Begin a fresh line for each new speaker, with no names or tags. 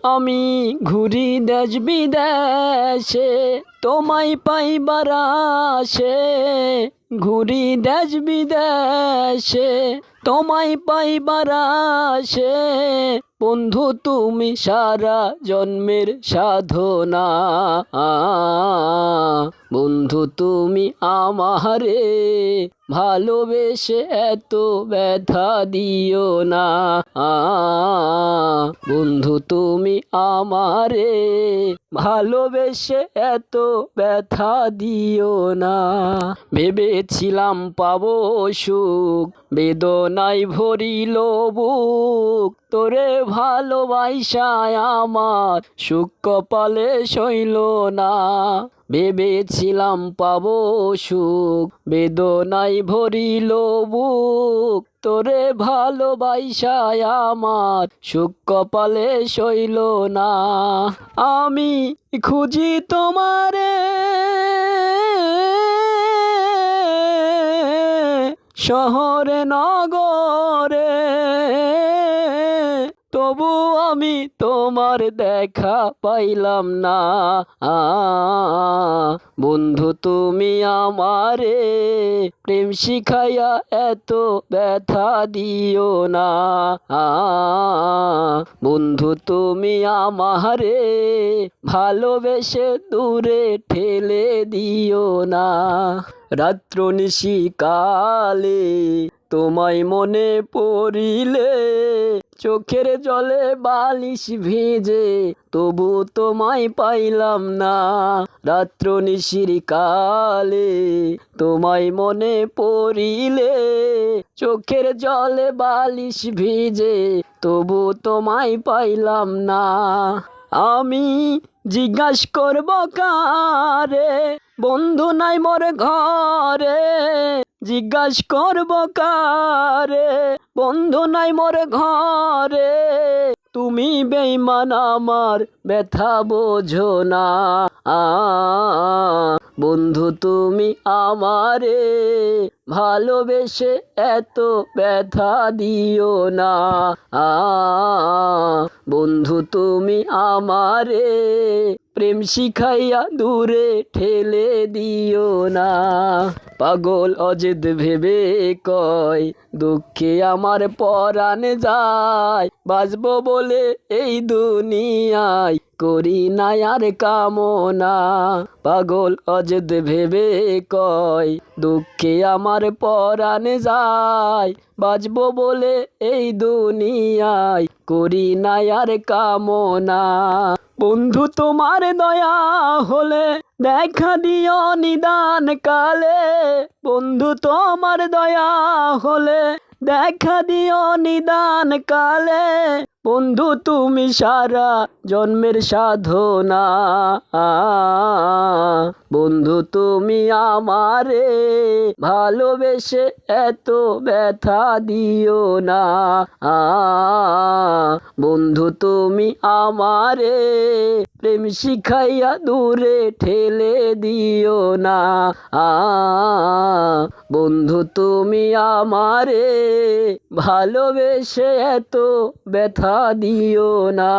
আমি ঘুরি দেশ বিদেশে তোমায় পাইবার আশে, ঘুরি দেশ বিদেশে তোমায় পাইবার আশে। বন্ধু তুমি সারা জন্মের সাধনা, বন্ধু তুমি আমারে ভালোবেসে এত ব্যথা দিও না। বন্ধু তুমি আমারে ভালোবেসে এত ব্যথা দিও না। ভেবেছিলাম পাবো সুখ, বেদনায় ভরিল বুক, তোরে ভালোবাসায় আমার সুখ কপালে সইল না। ভেবেছিলাম পাবো সুখ, বেদনায় ভরিল বুক, তোরে ভালোবাসায় আমার সুখ কপালে সইল না। আমি খুঁজি তোমারে শহরে নগরে, তবু আমি তোমার দেখা পাইলাম না। বন্ধু তুমি আমারে প্রেম শিখাইয়া এত ব্যথা দিও না। বন্ধু তুমি আমারে ভালোবেসে দূরে ঠেলে দিও না। রাত্র নিশিকালে তোমায় মনে পড়িলে, চোখের জলে বালিশ ভিজে তবু তোমায় পাইলাম না। রাত্র নিশিকালে তোমায় মনে পড়িলে, চোখের জলে বালিশ ভিজে তবু তোমায় পাইলাম না। আমি জিজ্ঞাস করব কারে, বন্ধু নাই মোর ঘরে। জিজ্ঞাস করব কারে, বন্ধু নাই মোর ঘরে। তুমি বেঈমান আমার ব্যথা বোঝো না। বন্ধু তুমি আমারে ভালোবেসে এত ব্যথা দিও না। বন্ধু তুমি আমারে প্রেম শিখাইয়া দূরে ঠেলে দিও না। পাগল অজিত ভেবে কয় দুঃখে আমার পরাণ যায়, বাঁচবো বলে এই দুনিয়ায় করি না আর কামনা। পাগল অজিত ভেবে কয় দুঃখে আমার পরাণ যায়, বাঁচবো বলে এই দুনিয়ায় করি না আর কামনা। বন্ধু তোমার দয়া হলে দেখা দিও নিদান কালে, বন্ধু তোমার দয়া হলে দেখা দিও নিদান কালে। বন্ধু তুমি সারা জন্মের সাধনা, বন্ধু তুমি আমারে ভালোবেসে এত ব্যথা দিও না। বন্ধু তুমি আমারে প্রেম শিখাইয়া দূরে ঠেলে দিও না। বন্ধু তুমি আমারে ভালোবেসে এত ব্যথা দিও না।